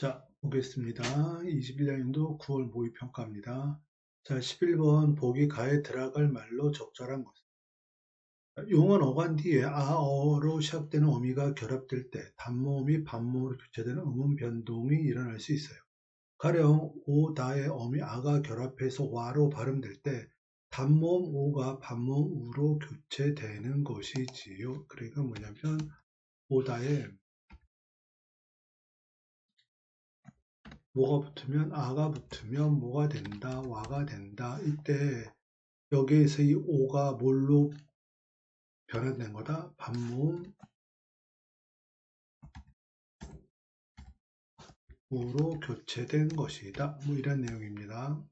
자, 보겠습니다. 21년도 9월 모의평가입니다. 자, 11번 보기 가에 들어갈 말로 적절한 것. 용언 어간 뒤에 아어로 시작되는 어미가 결합될 때 단모음이 반모음으로 교체되는 음운 변동이 일어날 수 있어요. 가령 오다의 어미 아가 결합해서 와로 발음될 때 단모음 오가 반모음 우로 교체되는 것이지요. 그러니까 뭐냐면 오다의 뭐가 붙으면 아가 붙으면 뭐가 된다, 와가 된다. 이때 여기에서 이 오가 뭘로 변환된 거다? 반모음 우로 교체된 것이다. 뭐 이런 내용입니다.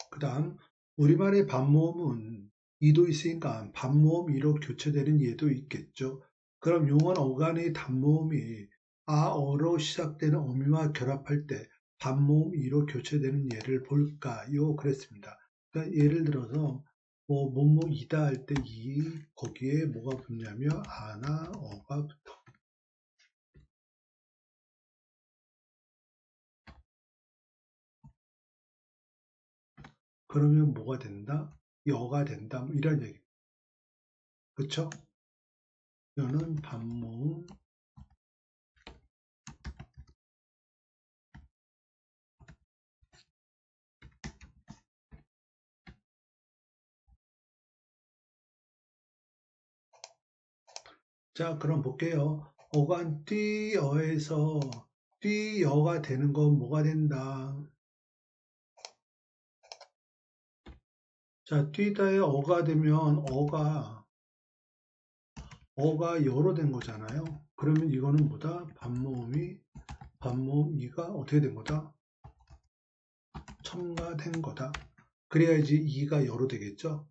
그 다음 우리말의 반모음은 이도 있으니까 반모음 이로 교체되는 예도 있겠죠. 그럼 용언 어간의 단모음이 아어로 시작되는 어미와 결합할 때 반모음 이로 교체되는 예를 볼까요? 그랬습니다. 그러니까 예를 들어서 뭐 뭐뭐이다 할 때 이 거기에 뭐가 붙냐면 아나 어가 붙어. 그러면 뭐가 된다? 여가 된다. 뭐 이런 얘기. 그쵸? 여는 반모음. 자, 그럼 볼게요. 어간 뛰어에서 뛰어가 되는 건 뭐가 된다? 자, 뛰다에 어가 되면 어가 여로 된 거잖아요. 그러면 이거는 뭐다? 반모음 이가 어떻게 된 거다? 첨가된 거다. 그래야지 이가 여로 되겠죠?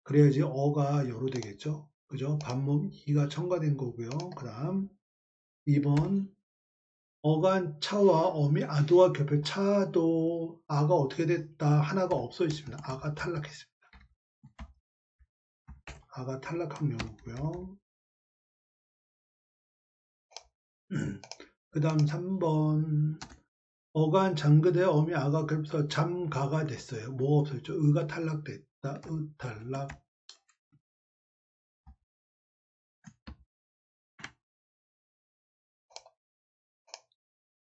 그래야지 어가 여로 되겠죠? 그죠? 반모음 이가 첨가된 거고요. 그 다음 2번 어간 차와 어미 아도와 겹해 차도 아가 어떻게 됐다? 하나가 없어 있습니다. 아가 탈락했습니다. 아가 탈락한 경우고요. 그 다음 3번 어간 장그대 어미 아가 겹쳐서 잠가가 됐어요. 뭐가 없었죠? 의가 탈락됐다. 의 탈락.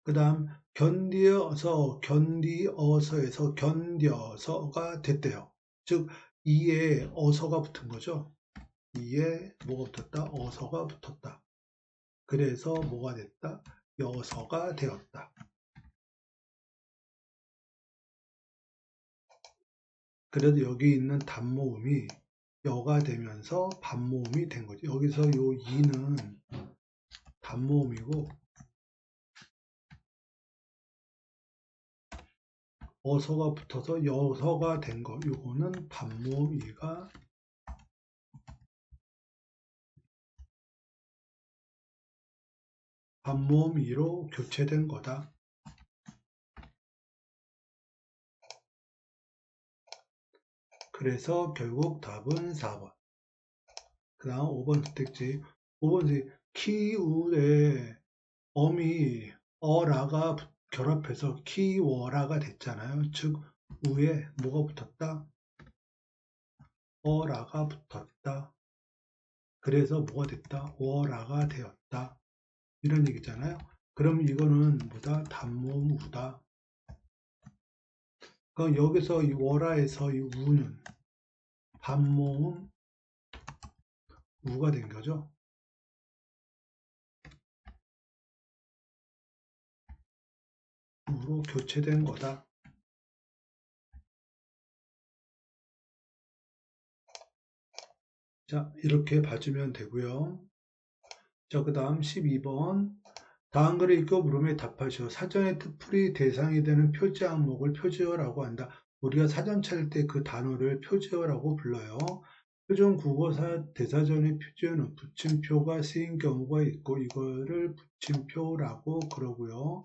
그 다음 견디어서에서 견뎌서가 됐대요. 즉 이에 어서가 붙은 거죠. 이에 뭐가 붙었다? 어서가 붙었다. 그래서 뭐가 됐다? 여서가 되었다. 그래도 여기 있는 단모음이 여가 되면서 반모음이 된 거죠. 여기서 요 이는 단모음이고 어서가 붙어서 여서가 된 거. 요거는 반모음 이가 반모음 이로 교체된 거다. 그래서 결국 답은 4번. 그 다음 5번 선택지. 5번 선택지. 키우에 어미 어라가 결합해서 키워라가 됐잖아요. 즉 우에 뭐가 붙었다? 어라가 붙었다. 그래서 뭐가 됐다? 워라가 되었다. 이런 얘기잖아요. 그럼 이거는 뭐다? 단모음 우다. 그럼 여기서 이 워라에서 이 우는 반모음 우가 된 거죠. 우로 교체된 거다. 자, 이렇게 봐주면 되고요. 자, 그 다음 12번. 다음 글을 읽고 물음에 답하시오. 사전의 뜻풀이 대상이 되는 표지 항목을 표지어라고 한다. 우리가 사전 찾을 때 그 단어를 표지어라고 불러요. 표준 국어사 대사전의 표지어는 붙임표가 쓰인 경우가 있고 이거를 붙임표라고 그러고요.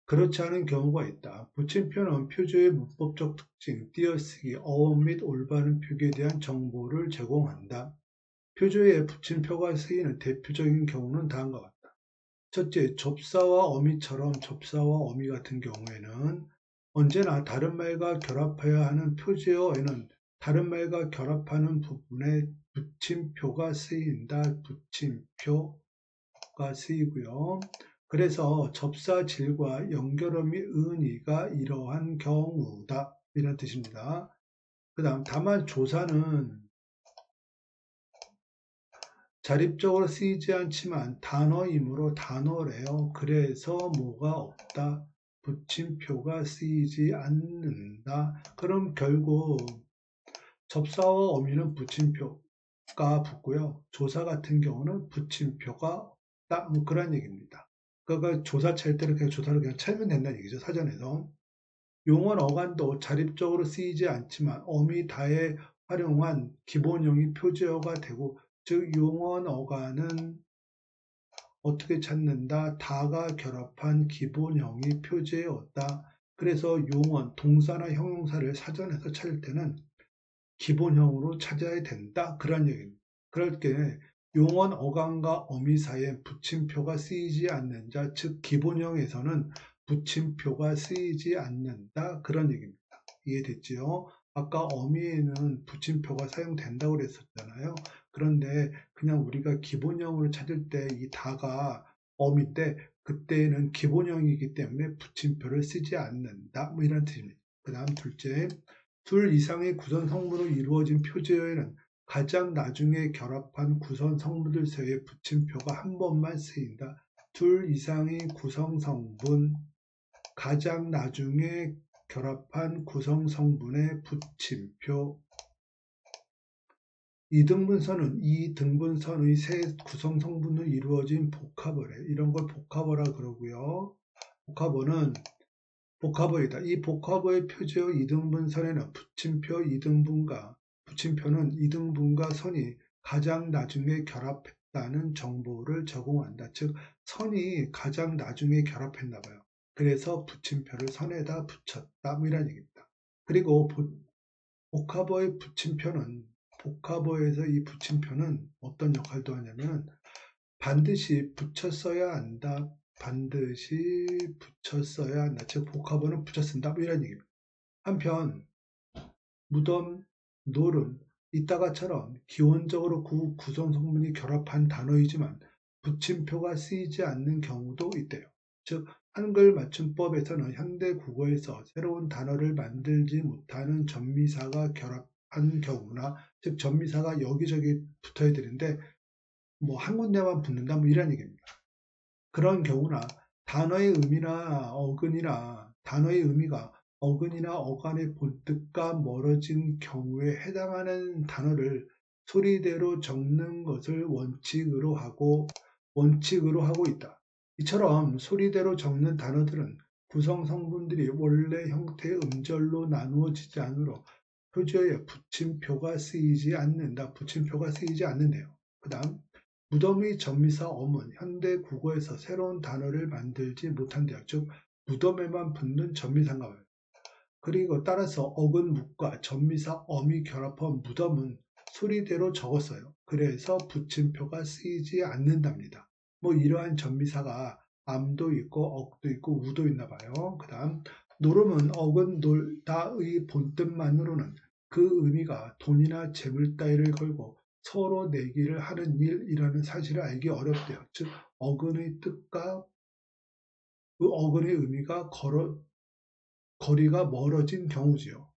그렇지 않은 경우가 있다. 붙임표는 표지어의 문법적 특징, 띄어쓰기, 어원 및 올바른 표기에 대한 정보를 제공한다. 표제에 붙임표가 쓰이는 대표적인 경우는 다음과 같다. 첫째, 접사와 어미처럼 접사와 어미 같은 경우에는 언제나 다른 말과 결합해야 하는 표제어에는 다른 말과 결합하는 부분에 붙임표가 쓰인다. 붙임표가 쓰이고요. 그래서 접사질과 연결어미 은이가 이러한 경우다. 이런 뜻입니다. 그 다음, 다만 조사는 자립적으로 쓰이지 않지만 단어이므로 단어래요. 그래서 뭐가 없다. 붙임표가 쓰이지 않는다. 그럼 결국 접사와 어미는 붙임표가 붙고요. 조사 같은 경우는 붙임표가 없다. 뭐 그런 얘기입니다. 그러니까 조사 찰 때는 그냥 조사를 그냥 찰면 된다는 얘기죠. 사전에서. 용언 어간도 자립적으로 쓰이지 않지만 어미다에 활용한 기본형이 표제어가 되고, 즉 용언 어간은 어떻게 찾는다? 다가 결합한 기본형이 표제어다. 그래서 용언, 동사나 형용사를 사전에서 찾을 때는 기본형으로 찾아야 된다. 그런 얘기입니다. 그럴 때 용언 어간과 어미 사이에 붙임표가 쓰이지 않는 자, 즉 기본형에서는 붙임표가 쓰이지 않는다. 그런 얘기입니다. 이해됐지요? 아까 어미에는 붙임표가 사용된다고 그랬었잖아요. 그런데 그냥 우리가 기본형을 찾을 때 이 다가 어미인데 그때는 기본형이기 때문에 붙임표를 쓰지 않는다. 뭐 이런 뜻입니다. 그 다음 둘째, 둘 이상의 구성 성분으로 이루어진 표제어에는 가장 나중에 결합한 구성 성분들 사이에 붙임표가 한 번만 쓰인다. 둘 이상의 구성 성분, 가장 나중에 결합한 구성 성분의 붙임표. 이등분선은 이 등분선의 세 구성 성분으로 이루어진 복합어래. 이런 걸 복합어라 그러고요. 복합어는 복합어이다. 이 복합어의 표제어 이등분선에는 붙임표는 이등분과 선이 가장 나중에 결합했다는 정보를 제공한다. 즉 선이 가장 나중에 결합했나 봐요. 그래서 붙임표를 선에다 붙였다. 뭐 이런 얘기입니다. 그리고 복합어의 붙임표는 복합어에서 이 붙임표는 어떤 역할도 하냐면 반드시 붙여 써야 한다. 반드시 붙여 써야 한다. 즉 복합어는 붙여 쓴다. 뭐 이런 얘기입니다. 한편 무덤, 노름, 이따가처럼 기본적으로 구성 성분이 결합한 단어이지만 붙임표가 쓰이지 않는 경우도 있대요. 즉 한글 맞춤법에서는 현대 국어에서 새로운 단어를 만들지 못하는 전미사가 결합한 경우나, 즉 전미사가 여기저기 붙어야 되는데 뭐 한 군데만 붙는다 뭐 이런 얘기입니다. 그런 경우나 단어의 의미나 어근이나 단어의 의미가 어근이나 어간의 본뜻과 멀어진 경우에 해당하는 단어를 소리대로 적는 것을 원칙으로 하고 있다. 이처럼 소리대로 적는 단어들은 구성 성분들이 원래 형태의 음절로 나누어지지 않으므로 표제에 붙임표가 쓰이지 않는다. 붙임표가 쓰이지 않는데요. 그 다음 무덤의 전미사 엄은 현대 국어에서 새로운 단어를 만들지 못한대요. 즉 무덤에만 붙는 전미사인가 봐요. 그리고 따라서 어근 묵과 전미사 엄이 결합한 무덤은 소리대로 적었어요. 그래서 붙임표가 쓰이지 않는답니다. 뭐 이러한 전미사가 암도 있고 억도 있고 우도 있나 봐요. 그 다음 노름은 어근 놀다의 본뜻만으로는 그 의미가 돈이나 재물 따위를 걸고 서로 내기를 하는 일이라는 사실을 알기 어렵대요. 즉 어근의 뜻과 그 어근의 의미가 거리가 멀어진 경우지요.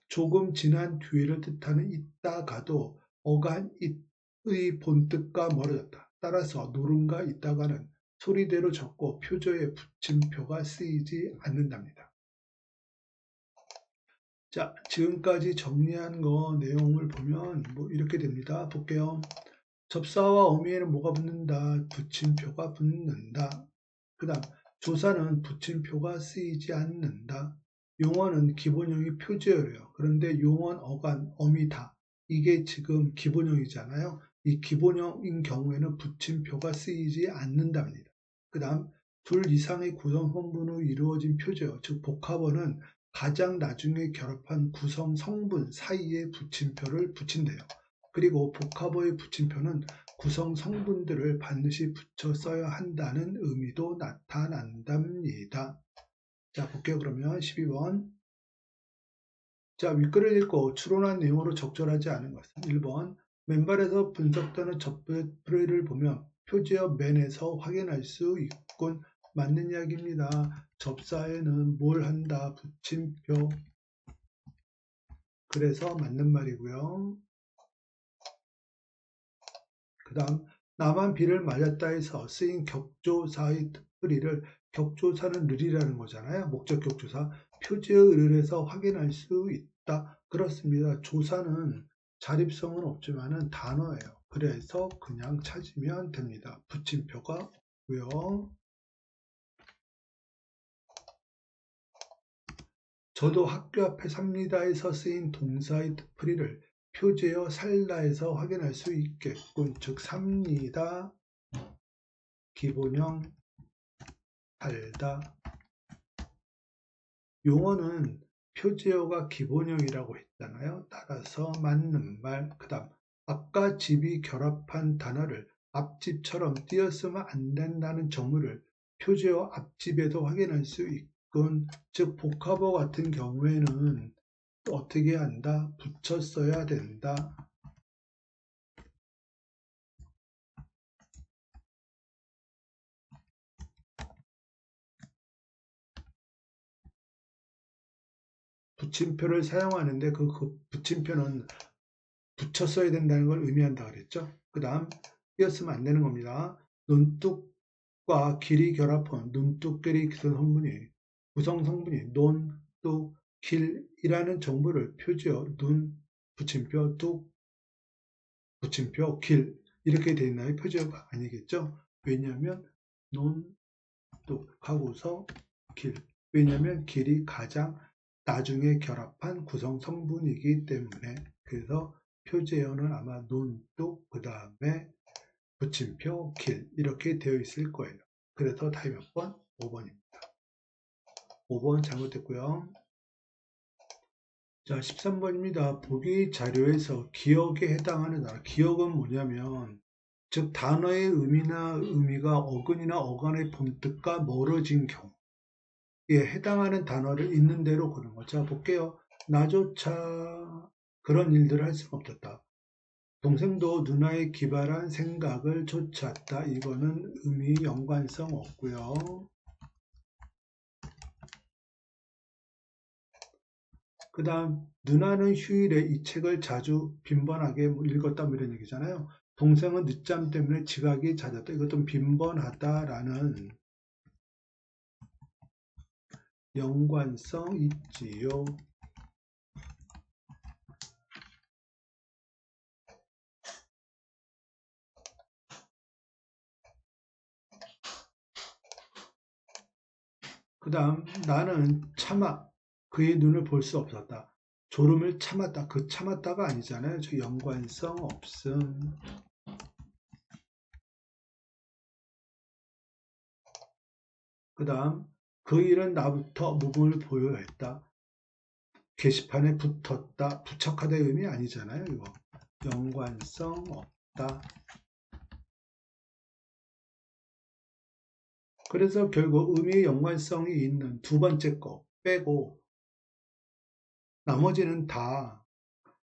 조금 지난 뒤를 뜻하는 있다가도 어간잇의 본뜻과 멀어졌다. 따라서 노름과 있다가는 소리대로 적고 표제에 붙임표가 쓰이지 않는답니다. 자, 지금까지 정리한 거 내용을 보면 뭐 이렇게 됩니다. 볼게요. 접사와 어미에는 뭐가 붙는다? 붙임표가 붙는다. 그 다음 조사는 붙임표가 쓰이지 않는다. 용어는 기본형이 표제어예요. 그런데 용언, 어간, 어미다. 이게 지금 기본형이잖아요. 이 기본형인 경우에는 붙임표가 쓰이지 않는답니다. 그 다음 둘 이상의 구성 성분으로 이루어진 표제어, 즉 복합어는 가장 나중에 결합한 구성 성분 사이에 붙임표를 붙인대요. 그리고 복합어의 붙임표는 구성 성분들을 반드시 붙여 써야 한다는 의미도 나타난답니다. 자, 볼게요. 그러면 12번. 자, 윗글을 읽고 추론한 내용으로 적절하지 않은 것은 1번. 맨발에서 분석되는 접표를 보면 표지어 맨에서 확인할 수 있군. 맞는 이야기입니다. 접사에는 뭘 한다? 붙임표. 그래서 맞는 말이고요. 그 다음 나만 비를 맞았다에서 쓰인 격조사의 특풀이를, 격조사는 를이라는 거잖아요. 목적 격조사. 표지의 을에서 확인할 수 있다. 그렇습니다. 조사는 자립성은 없지만은 단어예요. 그래서 그냥 찾으면 됩니다. 붙임표가 없고요. 저도 학교 앞에 삽니다에서 쓰인 동사의 특풀이를 표제어 살다에서 확인할 수 있겠군. 즉 삽니다, 기본형, 살다. 용어는 표제어가 기본형이라고 했잖아요. 따라서 맞는 말. 그 다음 앞과 집이 결합한 단어를 앞집처럼 띄었으면 안 된다는 점을 표제어 앞집에도 확인할 수 있군. 즉 복합어 같은 경우에는 어떻게 한다? 붙여 써야 된다. 붙임표를 사용하는데 그 붙임표는 붙여 써야 된다는 걸 의미한다 그랬죠. 그 다음 띄었으면 안 되는 겁니다. 논뚝과 길이 결합한 눈뚝끼리 성분이, 구성 성분이 논, 뚝, 길이라는 정보를 표지어 눈, 붙임표, 뚝, 붙임표, 길 이렇게 되어 있나요? 표지어가 아니겠죠. 왜냐하면 논, 뚝 하고서 길. 왜냐하면 길이 가장 나중에 결합한 구성 성분이기 때문에. 그래서 표제어는 아마 논뚝 그 다음에 붙임표 길 이렇게 되어 있을 거예요. 그래서 답이 몇 번? 5번입니다. 5번 잘못됐고요. 자, 13번입니다. 보기 자료에서 기억에 해당하는 단어. 기억은 뭐냐면 즉 단어의 의미가 어근이나 어간의 본뜻과 멀어진 경우 에 해당하는 단어를 있는 대로 고른 거. 자, 볼게요. 나조차 그런 일들을 할 수는 없었다. 동생도 누나의 기발한 생각을 쫓았다. 이거는 의미 연관성 없고요. 그 다음 누나는 휴일에 이 책을 자주 빈번하게 읽었다 뭐 이런 얘기잖아요. 동생은 늦잠 때문에 지각이 잦았다. 이것도 빈번하다라는 연관성 있지요. 그 다음 나는 차마 그의 눈을 볼 수 없었다. 졸음을 참았다. 그 참았다가 아니잖아요. 저 연관성 없음. 그 다음 그 일은 나부터 모범을 보여했다. 게시판에 붙었다. 부착하다의 의미 아니잖아요. 이거 연관성 없다. 그래서 결국 의미의 연관성이 있는 두 번째 거 빼고 나머지는 다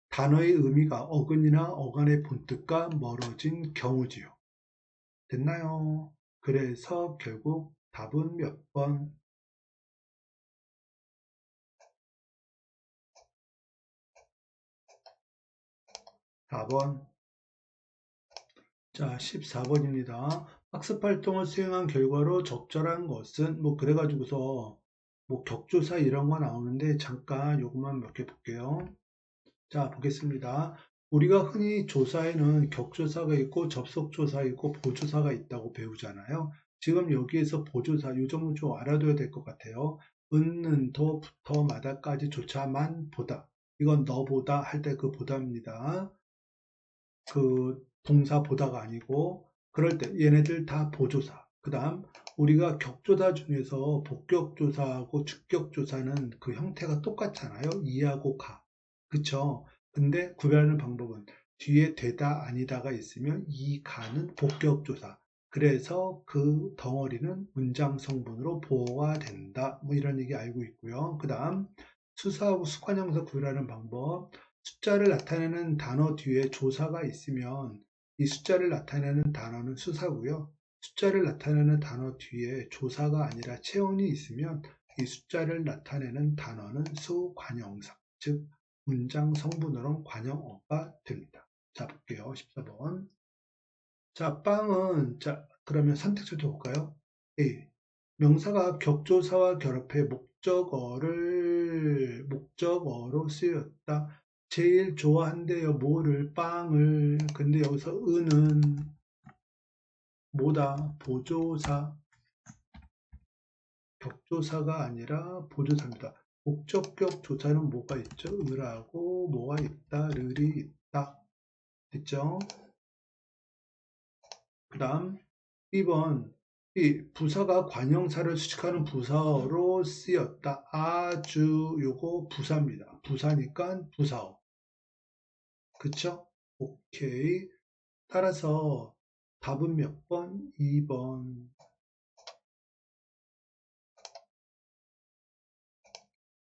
단어의 의미가 어근이나 어간의 본뜻과 멀어진 경우지요. 됐나요? 그래서 결국 답은 몇 번? 4번. 자, 14번입니다. 학습활동을 수행한 결과로 적절한 것은 뭐 그래가지고서 뭐 격조사 이런 거 나오는데 잠깐 요것만 몇 개 볼게요. 자, 보겠습니다. 우리가 흔히 조사에는 격조사가 있고 접속조사 있고 보조사가 있다고 배우잖아요. 지금 여기에서 보조사 이 정도 좀 알아둬야 될 것 같아요. 은는 더, 부터, 마다까지 조차만 보다. 이건 너보다 할 때 그 보다입니다. 그 동사 보다가 아니고 그럴 때 얘네들 다 보조사. 그 다음 우리가 격조사 중에서 복격조사하고 주격조사는 그 형태가 똑같잖아요. 이하고 가. 그쵸? 근데 구별하는 방법은 뒤에 되다 아니다가 있으면 이 가는 복격조사. 그래서 그 덩어리는 문장 성분으로 보호가 된다. 뭐 이런 얘기 알고 있고요. 그 다음 수사하고 수관형사 구별하는 방법. 숫자를 나타내는 단어 뒤에 조사가 있으면 이 숫자를 나타내는 단어는 수사고요. 숫자를 나타내는 단어 뒤에 조사가 아니라 체온이 있으면 이 숫자를 나타내는 단어는 수관형사, 즉 문장 성분으로는 관형어가 됩니다. 자, 볼게요. 14번. 자, 빵은, 자, 그러면 선택지도 볼까요? A. 명사가 격조사와 결합해 목적어로 쓰였다. 제일 좋아한대요. 뭐를? 빵을. 근데 여기서 은은 뭐다? 보조사. 격조사가 아니라 보조사입니다. 목적격 조사는 뭐가 있죠? 을하고 뭐가 있다? 르이 있다. 됐죠? 그 다음 2번 이 부사가 관형사를 수식하는 부사어로 쓰였다. 아주 요거 부사입니다. 부사니까 부사어. 그쵸? 오케이. 따라서 답은 몇 번? 2번.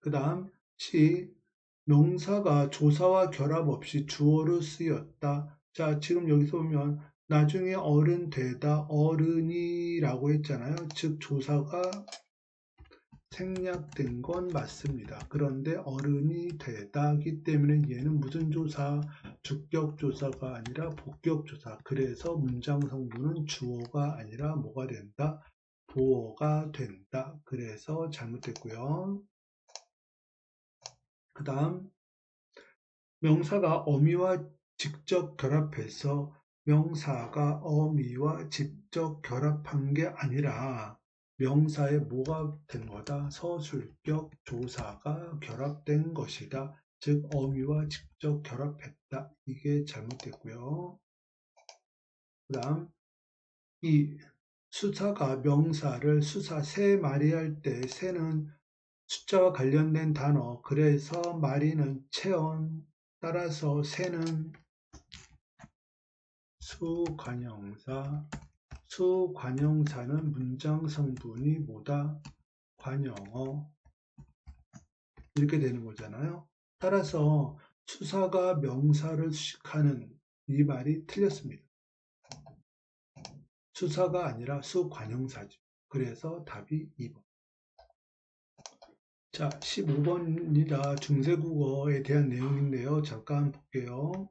그 다음 C. 명사가 조사와 결합 없이 주어로 쓰였다. 자, 지금 여기서 보면 나중에 어른 되다 어른이라고 했잖아요. 즉 조사가 생략된 건 맞습니다. 그런데 어른이 되다기 때문에 얘는 무슨 조사? 주격조사가 아니라 복격조사. 그래서 문장 성분은 주어가 아니라 뭐가 된다? 보어가 된다. 그래서 잘못됐고요. 그 다음 명사가 어미와 직접 결합해서 명사가 어미와 직접 결합한 게 아니라 명사에 뭐가 된 거다? 서술격 조사가 결합된 것이다. 즉 어미와 직접 결합했다. 이게 잘못됐고요. 그 다음 이 수사가 명사를 수사 세 마리 할 때 세는 숫자와 관련된 단어 그래서 마리는 체언 따라서 세는 수관형사 수관형사는 문장 성분이 뭐다? 관형어 이렇게 되는 거잖아요. 따라서 수사가 명사를 수식하는 이 말이 틀렸습니다. 수사가 아니라 수관형사죠. 그래서 답이 2번. 자, 15번입니다. 중세국어에 대한 내용인데요. 잠깐 볼게요.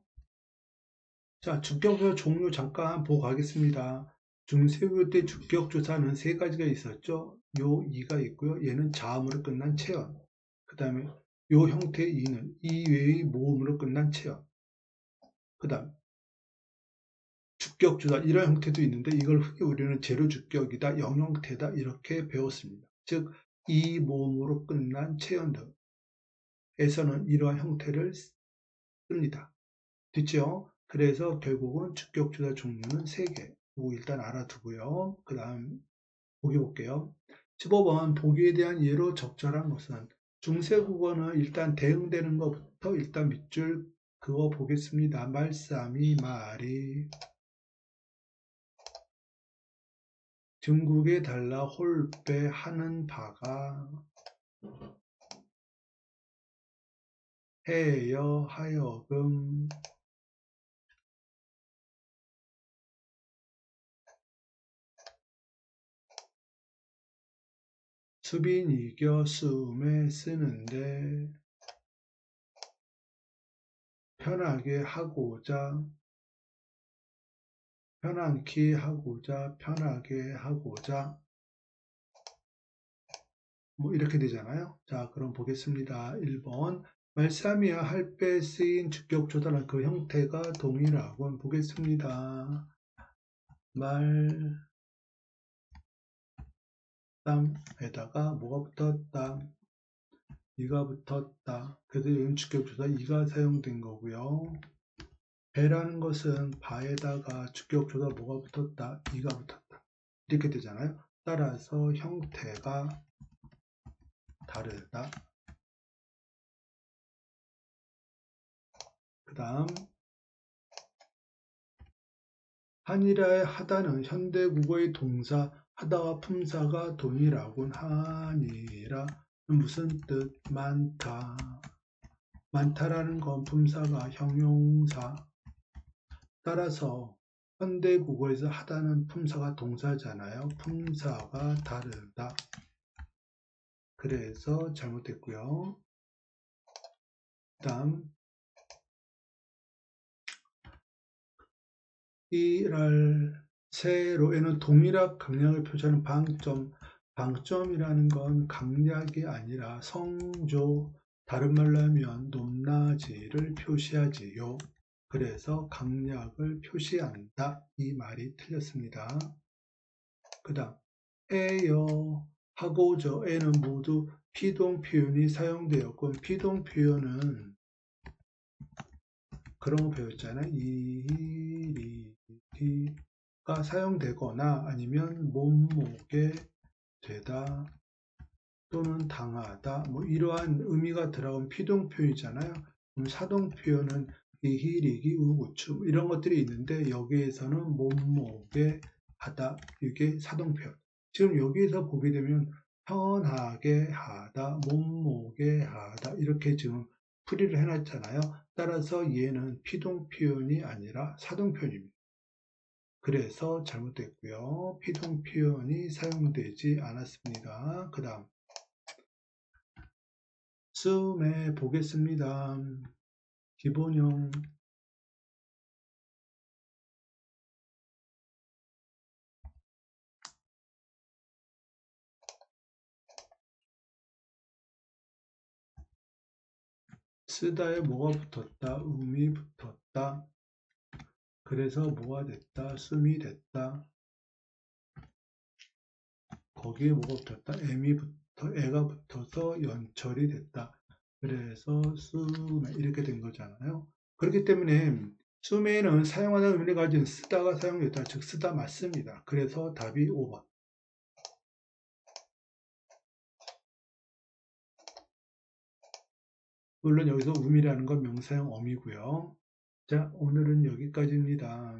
자, 주격조사 종류 잠깐 보고 가겠습니다. 중세국어 때 주격조사는 세 가지가 있었죠. 요 2가 있고요. 얘는 자음으로 끝난 체언. 그 다음에 요 형태의 2는 이외의 모음으로 끝난 체언. 그 다음 주격조사 이런 형태도 있는데 이걸 흔히 우리는 제로주격이다, 영형태다 이렇게 배웠습니다. 즉 이 모음으로 끝난 체언들에서는 이러한 형태를 씁니다. 됐죠? 그래서 결국은 주격조사 종류는 3개. 이거 일단 알아두고요. 그 다음 보기 볼게요. 15번 보기에 대한 예로 적절한 것은 중세국어는 일단 대응되는 것부터 일단 밑줄 그거 보겠습니다. 말싸미 말이 중국에 달라 홀배 하는 바가 해여 하여금 수빈 이겨 수음에 쓰는데 편하게 하고자 편안히 하고자 편하게 하고자 뭐 이렇게 되잖아요. 자, 그럼 보겠습니다. 1번 말싸미와 할배 쓰인 주격조사는 그 형태가 동일하군. 보겠습니다. 말땀에다가 뭐가 붙었다. 이가 붙었다. 그래서 여기 주격조사 이가 사용된 거고요. 배라는 것은 바에다가 주격조사 뭐가 붙었다. 이가 붙었다. 이렇게 되잖아요. 따라서 형태가 다르다. 그 다음 한이라의 하다는 현대국어의 동사 하다와 품사가 동일하군. 한이라는 무슨 뜻? 많다. 많다라는 건 품사가 형용사. 따라서 현대국어에서 하다는 품사가 동사잖아요. 품사가 다르다. 그래서 잘못됐고요. 다음 일할 세로에는 동일학 강약을 표시하는 방점. 방점이라는 건 강약이 아니라 성조, 다른 말로 하면 높낮이를 표시하지요. 그래서 강약을 표시한다. 이 말이 틀렸습니다. 그 다음 에여, 하고저, 에는 모두 피동 표현이 사용되었고, 피동 표현은 그런 거 배웠잖아요. 이리가 사용되거나 아니면 몸목에 되다 또는 당하다, 뭐 이러한 의미가 들어간 피동 표현이잖아요. 그럼 사동 표현은 이히리기, 우구추 이런 것들이 있는데 여기에서는 몸목에 하다, 이게 사동 표현. 지금 여기에서 보게 되면 편하게 하다, 몸목에 하다 이렇게 지금 풀이를 해놨잖아요. 따라서 얘는 피동 표현이 아니라 사동 표현입니다. 그래서 잘못됐고요. 피동 표현이 사용되지 않았습니다. 그 다음 씀에 보겠습니다. 기본형 쓰다에 뭐가 붙었다? 음이 붙었다. 그래서 뭐가 됐다? 씀이 됐다. 거기에 뭐가 붙었다? 애가 붙어서 연철이 됐다. 그래서 씀에 이렇게 된 거잖아요. 그렇기 때문에 씀에는 사용하는 의미를 가진 쓰다가 사용됐다. 즉 쓰다 맞습니다. 그래서 답이 5번. 물론 여기서 음이라는 건 명사형 어미고요. 자, 오늘은 여기까지입니다.